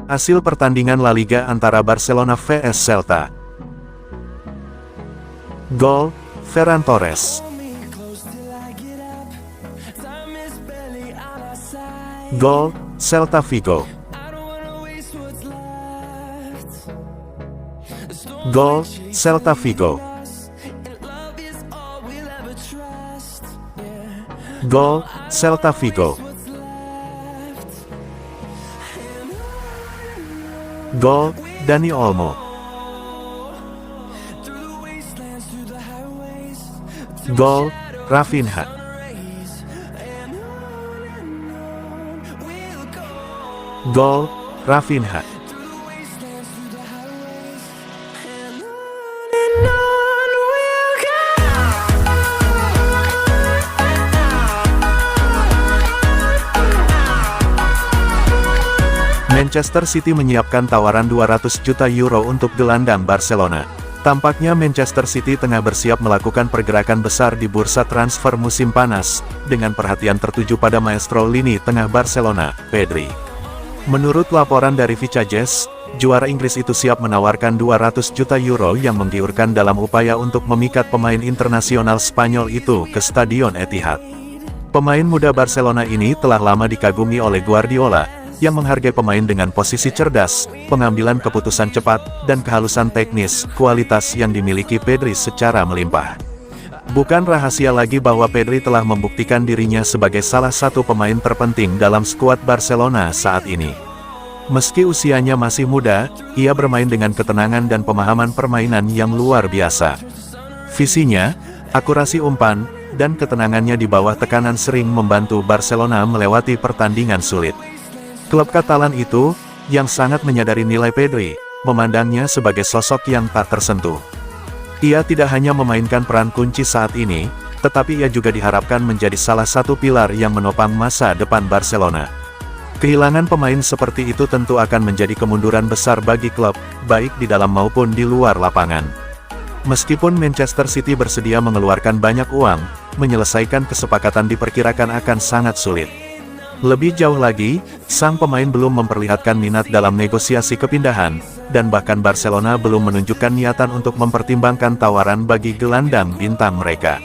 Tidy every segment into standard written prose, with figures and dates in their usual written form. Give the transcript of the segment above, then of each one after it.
Hasil pertandingan La Liga antara Barcelona vs Celta. Gol, Ferran Torres. Gol, Celta Vigo. Gol, Celta Vigo. Gol, Celta Vigo. Gol, Dani Olmo. Gol, Rafinha. Gol, Rafinha. Manchester City menyiapkan tawaran 200 juta euro untuk gelandang Barcelona. Tampaknya Manchester City tengah bersiap melakukan pergerakan besar di bursa transfer musim panas, dengan perhatian tertuju pada maestro lini tengah Barcelona, Pedri. Menurut laporan dari Vicajes, juara Inggris itu siap menawarkan 200 juta euro yang menggiurkan dalam upaya untuk memikat pemain internasional Spanyol itu ke Stadion Etihad. Pemain muda Barcelona ini telah lama dikagumi oleh Guardiola, yang menghargai pemain dengan posisi cerdas, pengambilan keputusan cepat, dan kehalusan teknis, kualitas yang dimiliki Pedri secara melimpah. Bukan rahasia lagi bahwa Pedri telah membuktikan dirinya sebagai salah satu pemain terpenting dalam skuad Barcelona saat ini. Meski usianya masih muda, ia bermain dengan ketenangan dan pemahaman permainan yang luar biasa. Visinya, akurasi umpan, dan ketenangannya di bawah tekanan sering membantu Barcelona melewati pertandingan sulit. Klub Katalan itu, yang sangat menyadari nilai Pedri, memandangnya sebagai sosok yang tak tersentuh. Ia tidak hanya memainkan peran kunci saat ini, tetapi ia juga diharapkan menjadi salah satu pilar yang menopang masa depan Barcelona. Kehilangan pemain seperti itu tentu akan menjadi kemunduran besar bagi klub, baik di dalam maupun di luar lapangan. Meskipun Manchester City bersedia mengeluarkan banyak uang, menyelesaikan kesepakatan diperkirakan akan sangat sulit. Lebih jauh lagi, sang pemain belum memperlihatkan minat dalam negosiasi kepindahan, dan bahkan Barcelona belum menunjukkan niatan untuk mempertimbangkan tawaran bagi gelandang bintang mereka.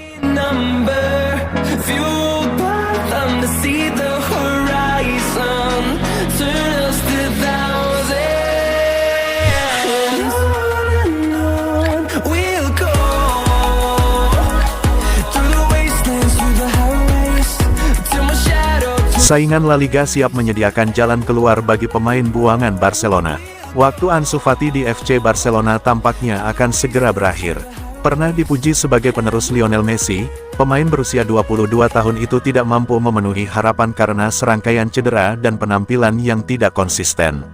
Saingan La Liga siap menyediakan jalan keluar bagi pemain buangan Barcelona. Waktu Ansu Fati di FC Barcelona tampaknya akan segera berakhir. Pernah dipuji sebagai penerus Lionel Messi, pemain berusia 22 tahun itu tidak mampu memenuhi harapan karena serangkaian cedera dan penampilan yang tidak konsisten.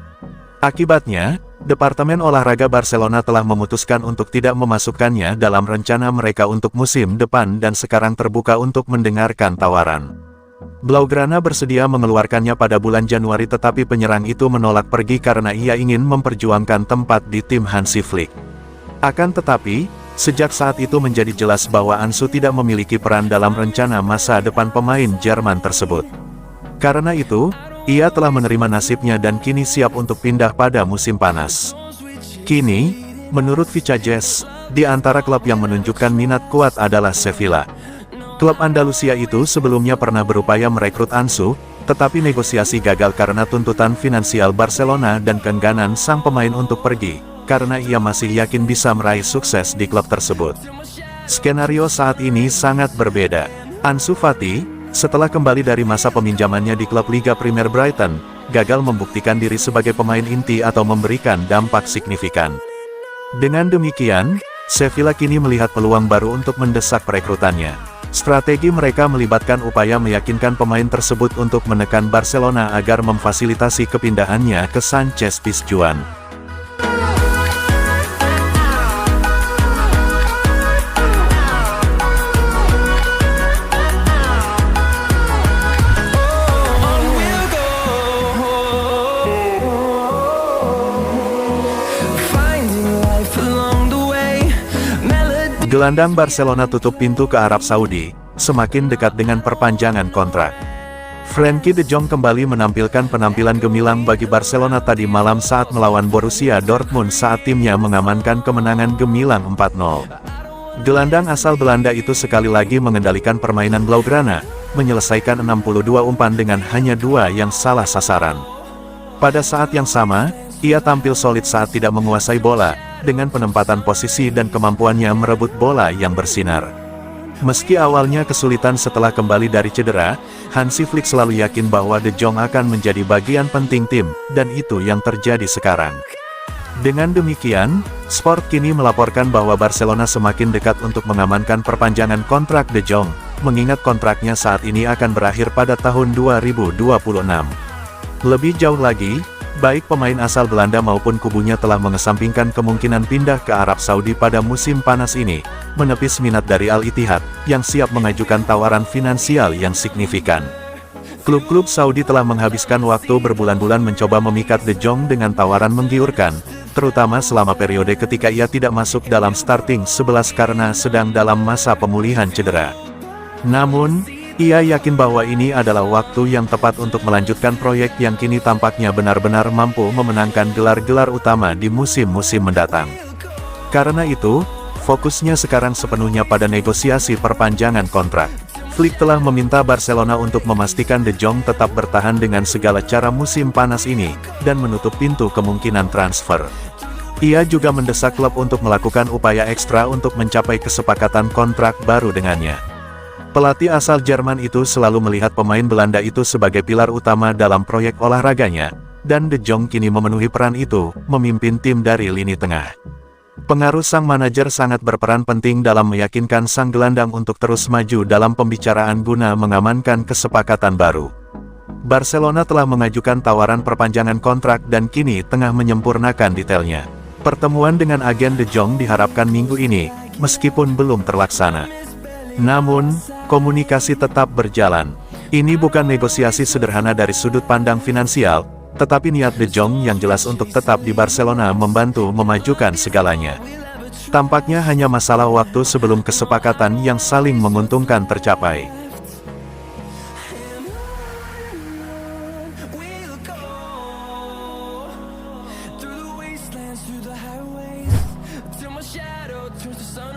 Akibatnya, Departemen Olahraga Barcelona telah memutuskan untuk tidak memasukkannya dalam rencana mereka untuk musim depan dan sekarang terbuka untuk mendengarkan tawaran. Blaugrana bersedia mengeluarkannya pada bulan Januari tetapi penyerang itu menolak pergi karena ia ingin memperjuangkan tempat di tim Hansi Flick. Akan tetapi, sejak saat itu menjadi jelas bahwa Ansu tidak memiliki peran dalam rencana masa depan pemain Jerman tersebut. Karena itu, ia telah menerima nasibnya dan kini siap untuk pindah pada musim panas. Kini, menurut Vicajes, di antara klub yang menunjukkan minat kuat adalah Sevilla. Klub Andalusia itu sebelumnya pernah berupaya merekrut Ansu, tetapi negosiasi gagal karena tuntutan finansial Barcelona dan keengganan sang pemain untuk pergi, karena ia masih yakin bisa meraih sukses di klub tersebut. Skenario saat ini sangat berbeda. Ansu Fati, setelah kembali dari masa peminjamannya di klub Liga Premier Brighton, gagal membuktikan diri sebagai pemain inti atau memberikan dampak signifikan. Dengan demikian, Sevilla kini melihat peluang baru untuk mendesak perekrutannya. Strategi mereka melibatkan upaya meyakinkan pemain tersebut untuk menekan Barcelona agar memfasilitasi kepindahannya ke Sanchez Pizjuan. Gelandang Barcelona tutup pintu ke Arab Saudi, semakin dekat dengan perpanjangan kontrak. Frenkie de Jong kembali menampilkan penampilan gemilang bagi Barcelona tadi malam saat melawan Borussia Dortmund saat timnya mengamankan kemenangan gemilang 4-0. Gelandang asal Belanda itu sekali lagi mengendalikan permainan Blaugrana, menyelesaikan 62 umpan dengan hanya 2 yang salah sasaran. Pada saat yang sama, ia tampil solid saat tidak menguasai bola, dengan penempatan posisi dan kemampuannya merebut bola yang bersinar. Meski awalnya kesulitan setelah kembali dari cedera, Hansi Flick selalu yakin bahwa De Jong akan menjadi bagian penting tim, dan itu yang terjadi sekarang. Dengan demikian, Sport kini melaporkan bahwa Barcelona semakin dekat untuk mengamankan perpanjangan kontrak De Jong, mengingat kontraknya saat ini akan berakhir pada tahun 2026. Lebih jauh lagi, baik pemain asal Belanda maupun kubunya telah mengesampingkan kemungkinan pindah ke Arab Saudi pada musim panas ini, menepis minat dari Al-Ittihad, yang siap mengajukan tawaran finansial yang signifikan. Klub-klub Saudi telah menghabiskan waktu berbulan-bulan mencoba memikat De Jong dengan tawaran menggiurkan, terutama selama periode ketika ia tidak masuk dalam starting 11 karena sedang dalam masa pemulihan cedera. Namun, ia yakin bahwa ini adalah waktu yang tepat untuk melanjutkan proyek yang kini tampaknya benar-benar mampu memenangkan gelar-gelar utama di musim-musim mendatang. Karena itu, fokusnya sekarang sepenuhnya pada negosiasi perpanjangan kontrak. Flick telah meminta Barcelona untuk memastikan De Jong tetap bertahan dengan segala cara musim panas ini, dan menutup pintu kemungkinan transfer. Ia juga mendesak klub untuk melakukan upaya ekstra untuk mencapai kesepakatan kontrak baru dengannya. Pelatih asal Jerman itu selalu melihat pemain Belanda itu sebagai pilar utama dalam proyek olahraganya, dan De Jong kini memenuhi peran itu, memimpin tim dari lini tengah. Pengaruh sang manajer sangat berperan penting dalam meyakinkan sang gelandang untuk terus maju dalam pembicaraan guna mengamankan kesepakatan baru. Barcelona telah mengajukan tawaran perpanjangan kontrak dan kini tengah menyempurnakan detailnya. Pertemuan dengan agen De Jong diharapkan minggu ini, meskipun belum terlaksana. Namun, komunikasi tetap berjalan. Ini bukan negosiasi sederhana dari sudut pandang finansial, tetapi niat De Jong yang jelas untuk tetap di Barcelona membantu memajukan segalanya. Tampaknya hanya masalah waktu sebelum kesepakatan yang saling menguntungkan tercapai. Through the wastelands, through the highways, till my shadow turns to sun